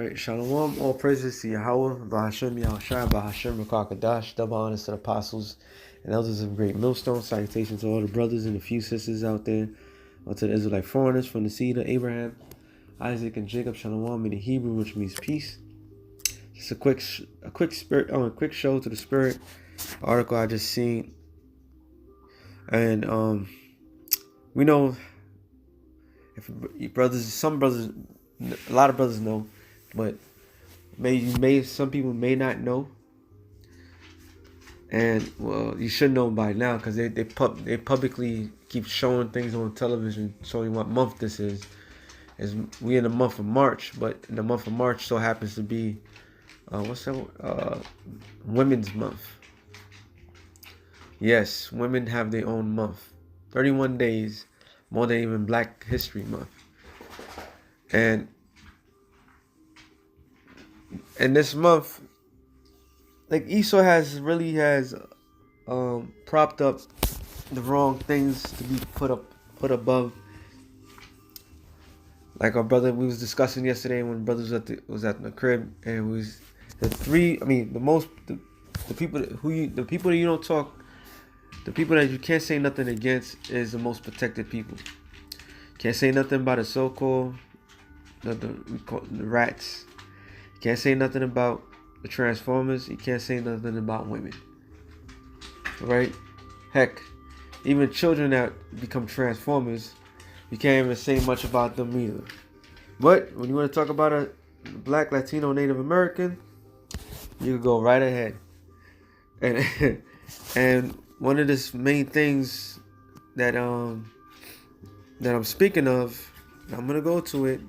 Alright, Shalom, all praises to Yahweh, Bahashem Yahushua, Bahashem Rakakadash, double honors to the apostles and elders of Great Millstone, salutations to all the brothers and a few sisters out there, or to the Israelite foreigners from the seed of Abraham, Isaac, and Jacob, Shalom in the Hebrew, which means peace. Just a quick show to the spirit article I just seen, and we know if brothers, some brothers, a lot of brothers know, but some people may not know, and well, you should know by now because they publicly keep showing things on television, showing what month this is. We in the month of March, but in the month of March so happens to be Women's Month. Yes, women have their own month, 31 days, more than even Black History Month, and this month, like Esau has propped up the wrong things to be put above. Like our brother, we was discussing yesterday when brothers was at the crib, and the people that you don't talk, the people that you can't say nothing against is the most protected people. Can't say nothing about the so-called the rats. Can't say nothing about the Transformers. You can't say nothing about women. Right? Heck, even children that become Transformers, you can't even say much about them either. But when you want to talk about a Black, Latino, Native American, you can go right ahead. And one of the main things that I'm speaking of, I'm gonna go to it.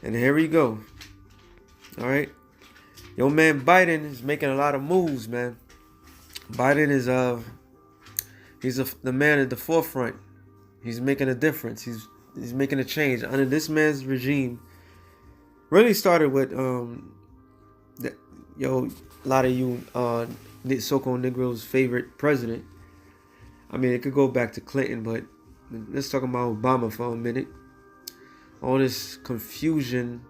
And here we go. All right, your man Biden is making a lot of moves, man. Biden is the man at the forefront. He's making a difference. He's making a change under this man's regime. Really started with a lot of you so-called Negroes' favorite president. I mean, it could go back to Clinton, but let's talk about Obama for a minute. All this confusion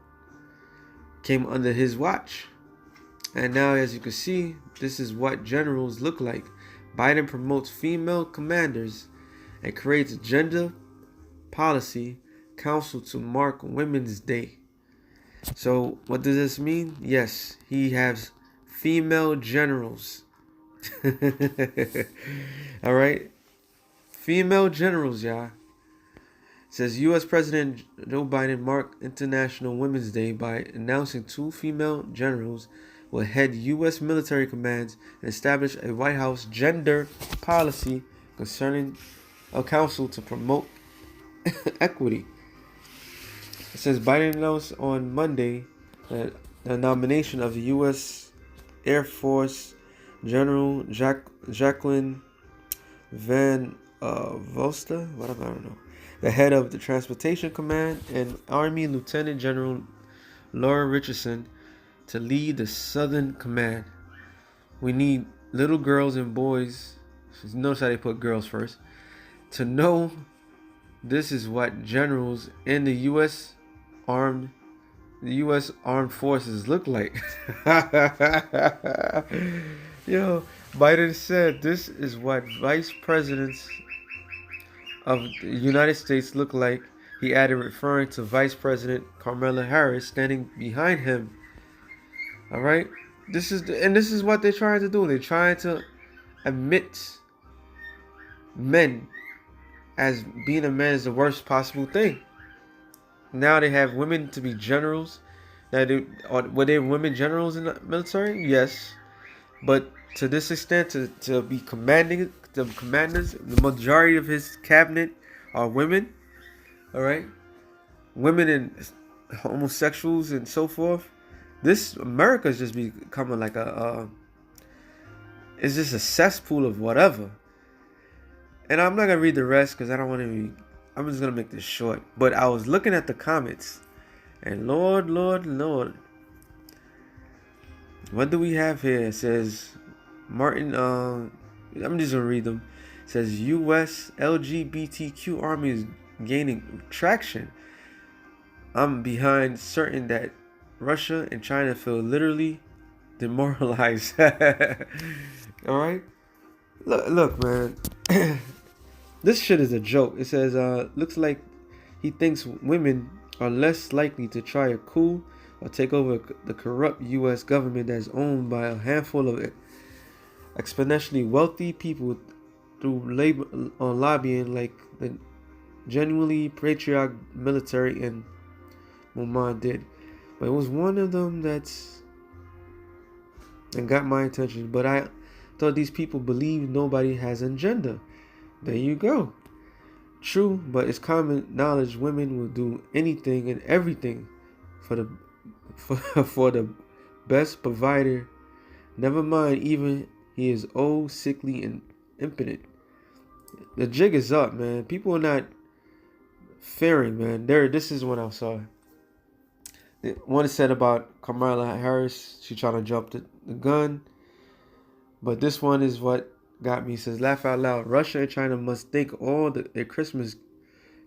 came under his watch, and now, as you can see, this is what generals look like. Biden promotes female commanders and creates a gender policy council to mark Women's Day. So what does this mean? Yes, he has female generals. All right, female generals, y'all. Says U.S. President Joe Biden marked International Women's Day by announcing 2 female generals will head U.S. military commands and establish a White House gender policy concerning a council to promote equity. It says Biden announced on Monday that the nomination of the U.S. Air Force General Jacqueline Van Vosta, whatever, I don't know, the head of the Transportation Command, and Army Lieutenant General Laura Richardson to lead the Southern Command. We need little girls and boys, notice how they put girls first, to know this is what generals in the U.S. Armed Forces look like. Yo, Biden said this is what vice presidents of the United States look like. He added, referring to Vice President Kamala Harris standing behind him. All right, this is what they're trying to do. They're trying to admit men as being a man is the worst possible thing. Now they have women to be generals. Were there women generals in the military? Yes, but to this extent, to be commanding the commanders, the majority of his cabinet are women. All right, women and homosexuals and so forth. This America is just becoming like it's just a cesspool of whatever. And I'm not gonna read the rest because I don't want to be. I'm just gonna make this short. But I was looking at the comments, and Lord, what do we have here? It says Martin. I'm just gonna read them. It says U.S. LGBTQ army is gaining traction. I'm behind certain that Russia and China feel literally demoralized. All right, look, man. This shit is a joke. It says, looks like he thinks women are less likely to try a coup or take over the corrupt U.S. government that's owned by a handful of exponentially wealthy people through labor on lobbying like the genuinely patriotic military and Muhammad did. But it was one of them that got my attention. But I thought these people believe nobody has an agenda. There you go. True, but it's common knowledge women will do anything and everything for the for the best provider. Never mind, even he is old, sickly, and impotent. The jig is up, man. People are not fearing, man. This is what I saw. One is said about Kamala Harris. She trying to jump the gun. But this one is what got me. It says, laugh out loud. Russia and China must think all their Christmas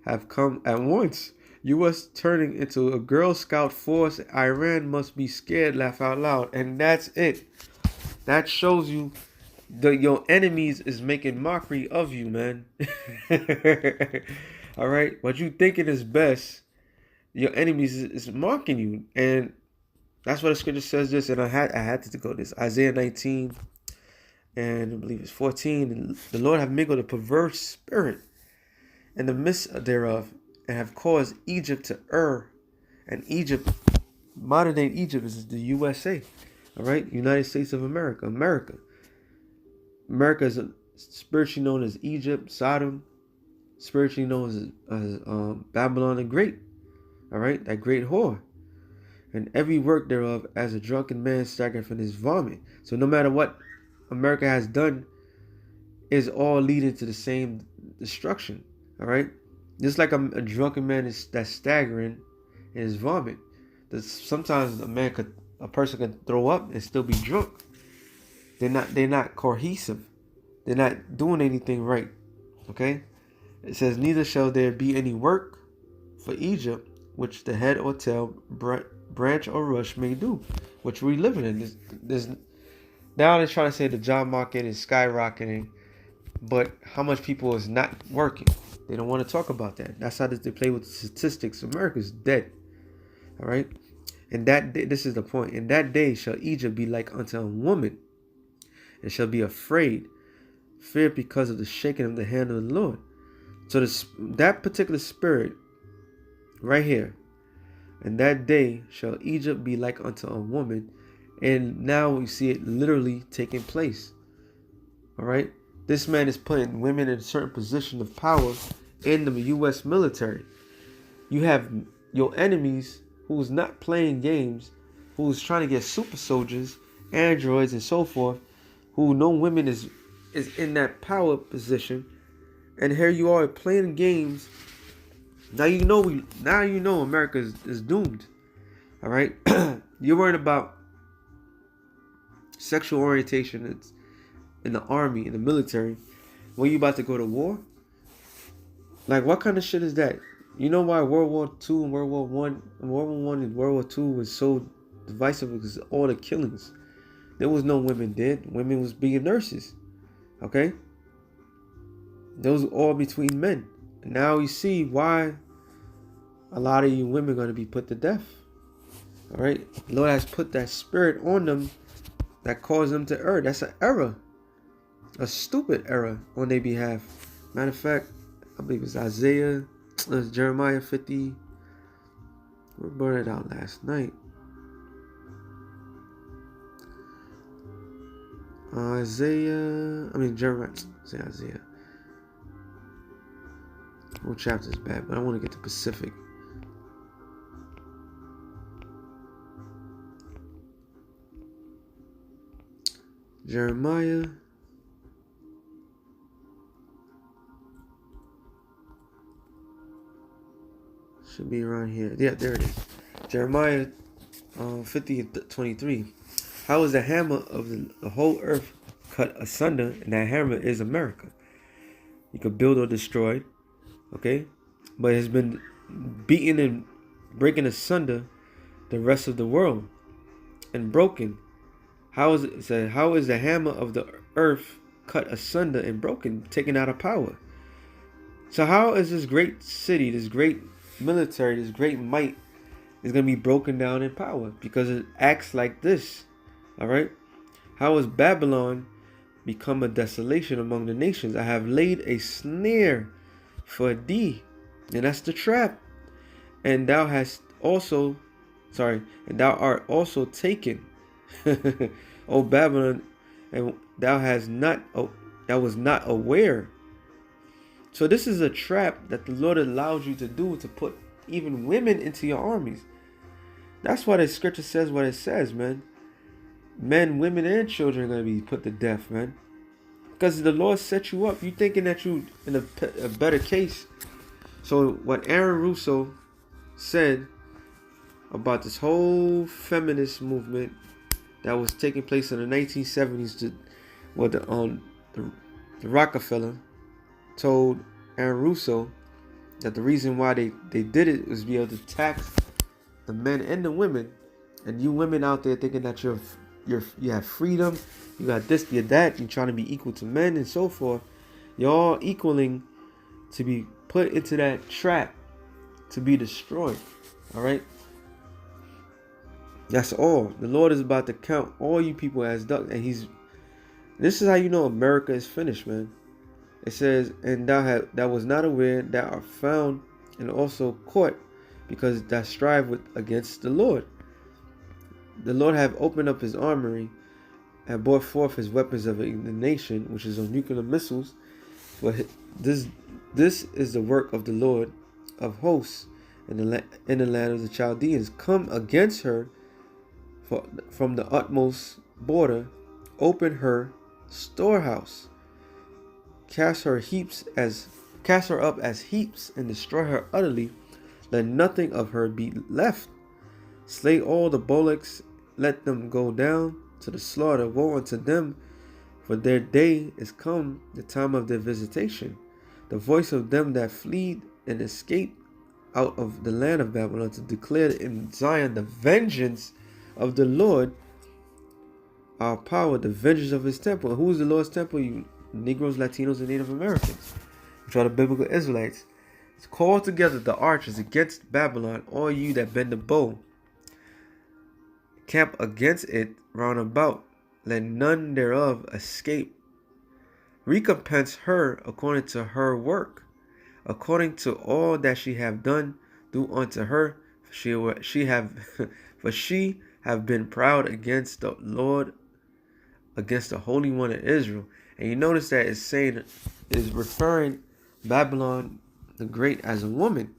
have come at once. U.S. turning into a Girl Scout force. Iran must be scared. Laugh out loud. And that's it. That shows you your enemies is making mockery of you, man. All right? What you thinking is best, your enemies is mocking you. And that's what the scripture says this. And I had to go this. Isaiah 19. And I believe it's 14. And the Lord have mingled a perverse spirit in the midst thereof, and have caused Egypt to err. And Egypt, modern day Egypt, is the USA. All right, United States of America. America is spiritually known as Egypt, Sodom, spiritually known as Babylon the Great. All right, that great whore. And every work thereof as a drunken man staggered from his vomit. So no matter what America has done, is all leading to the same destruction. All right, just like a drunken man that's staggering in his vomit. Sometimes a person can throw up and still be drunk. They're not cohesive. They're not doing anything right. Okay, it says, neither shall there be any work for Egypt which the head or tail, branch or rush may do, which we living in. There's now they're trying to say the job market is skyrocketing, but how much people is not working? They don't want to talk about that. That's how they play with the statistics. America's dead. All right? And this is the point. In that day shall Egypt be like unto a woman, and shall be afraid, fear because of the shaking of the hand of the Lord. So that particular spirit right here, in that day shall Egypt be like unto a woman. And now we see it literally taking place. All right. This man is putting women in a certain position of power in the U.S. military. You have your enemies who's not playing games, who's trying to get super soldiers, androids, and so forth, who know women is in that power position. And here you are playing games. Now you know America is doomed. All right. You're worried about sexual orientation. It's in the army, in the military. When you about to go to war? Like, what kind of shit is that? You know why World War II and World War I and World War II was so divisive? Because all the killings. There was no women dead. Women was being nurses. Okay? Those were all between men. And now you see why a lot of you women are going to be put to death. All right? The Lord has put that spirit on them that caused them to err. That's an error. A stupid error on their behalf. Matter of fact, I believe it's Jeremiah 50. We brought it out last night. Jeremiah. Say Isaiah. Whole chapter is bad, but I want to get to Pacific. Jeremiah. Should be around here. Yeah, there it is. Jeremiah 50:23. How is the hammer of the whole earth cut asunder? And that hammer is America. You could build or destroy. Okay? But it's been beaten and breaking asunder the rest of the world and broken. How is it said? How is the hammer of the earth cut asunder and broken, taken out of power? So how is this great city, this great military, this great might is going to be broken down in power? Because it acts like this. All right. How is Babylon become a desolation among the nations? I have laid a snare for thee, and that's the trap. And thou hast also, and thou art also taken, O Babylon, and thou was not aware. So this is a trap that the Lord allows you to do, to put even women into your armies. That's why the scripture says what it says, man. Men, women, and children are going to be put to death, man. Because the Lord set you up. You thinking that you in a better case. So what Aaron Russo said about this whole feminist movement that was taking place in the 1970s, the Rockefeller told Aaron Russo that the reason why they did it was to be able to tax the men and the women. And you women out there thinking that you have freedom, you got this, you that, you're trying to be equal to men and so forth. You're all equaling to be put into that trap to be destroyed. All right. That's all. The Lord is about to count all you people as dust, and this is how you know America is finished, man. It says, and thou was not aware, thou art found and also caught, because thou strive against the Lord. The Lord have opened up his armory and brought forth his weapons of indignation, which is on nuclear missiles. For this is the work of the Lord of hosts in the land of the Chaldeans. Come against her from the utmost border, open her storehouse, cast her up as heaps, and destroy her utterly. Let nothing of her be left. Slay all the bullocks, let them go down to the slaughter. Woe unto them, for their day is come, the time of their visitation. The voice of them that flee and escape out of the land of Babylon, to declare in Zion the vengeance of the Lord, our power, the vengeance of his temple. And who is the Lord's temple? You Negroes, Latinos, and Native Americans, which are the biblical Israelites. It's called together the archers against Babylon, all you that bend the bow. Camp against it round about, let none thereof escape. Recompense her according to her work, according to all that she have done, do unto her. For she have been proud against the Lord, against the Holy One of Israel. And you notice that is referring Babylon the Great as a woman.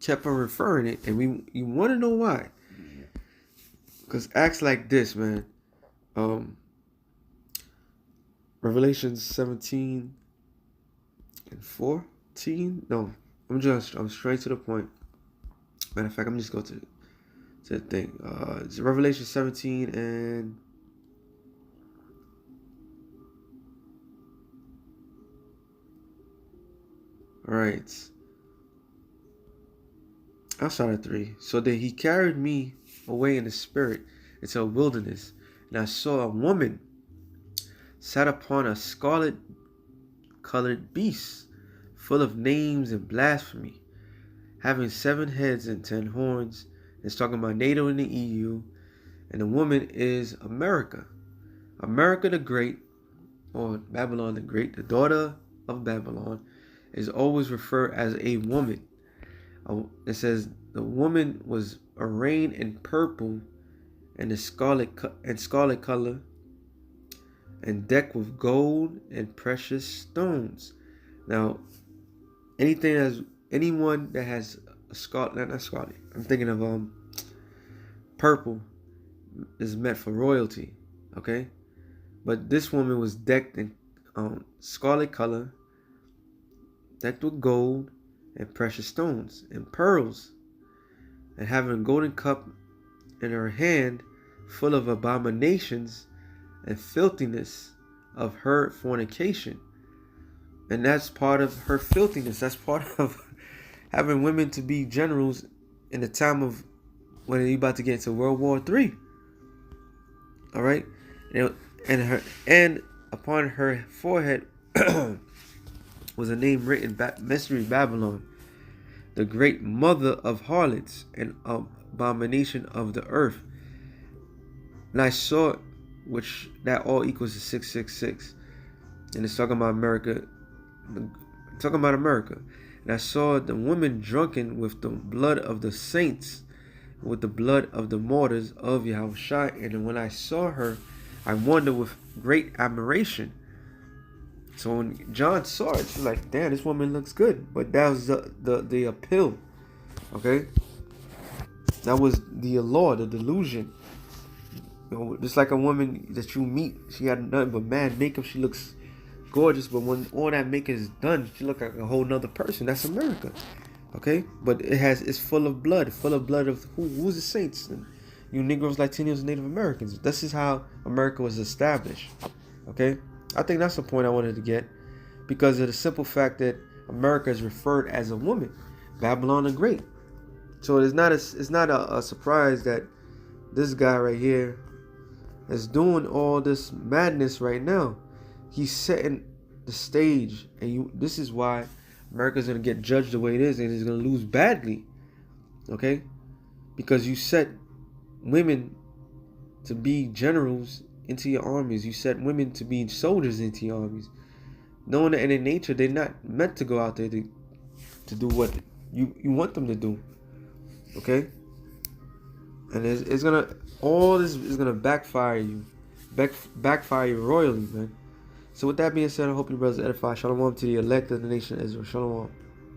Kept on referring it, and you want to know why? Because acts like this, man. Revelation 17 and 14. No, I'm straight to the point. Matter of fact, I'm just going to the thing. It's Revelation 17 and alright. I'll start at 3. So that he carried me away in the spirit into a wilderness, and I saw a woman sat upon a scarlet colored beast, full of names and blasphemy, having 7 heads and 10 horns. It's talking about NATO and the EU, and the woman is America. America the Great, or Babylon the Great, the daughter of Babylon, is always referred as a woman. It says the woman was arrayed in purple and the scarlet color, and decked with gold and precious stones. Now, anyone that has a scarlet, not scarlet, I'm thinking of purple is meant for royalty, okay? But this woman was decked in scarlet color, decked with gold and precious stones and pearls, and having a golden cup in her hand, full of abominations and filthiness of her fornication. And that's part of her filthiness. That's part of having women to be generals in the time of when he about to get into World War III. All right, and upon her forehead was a name written, Mystery Babylon, the great mother of harlots and abomination of the earth. And I saw, which that all equals to 666, and it's talking about America. Talking about America. And I saw the woman drunken with the blood of the saints, with the blood of the martyrs of Yahushua. And when I saw her, I wondered with great admiration. So when John saw it, she's like, damn, this woman looks good. But that was the appeal. Okay? That was the allure, the delusion. You know, just like a woman that you meet, she had nothing but mad makeup, she looks gorgeous, but when all that makeup is done, she look like a whole nother person. That's America. Okay? But it's full of blood of who's the saints? And you Negroes, Latinos, and Native Americans. This is how America was established. Okay? I think that's the point I wanted to get, because of the simple fact that America is referred as a woman. Babylon the Great. So it's not a surprise that this guy right here is doing all this madness right now. He's setting the stage, and this is why America's gonna get judged the way it is, and it's gonna lose badly. Okay? Because you set women to be generals into your armies. You set women to be soldiers into your armies, knowing that in their nature they're not meant to go out there to do what you want them to do. Okay? And it's gonna, all this is gonna backfire you, backfire you royally, man. So with that being said, I hope you brothers edify. Shalom to the elect of the nation of Israel. Shalom.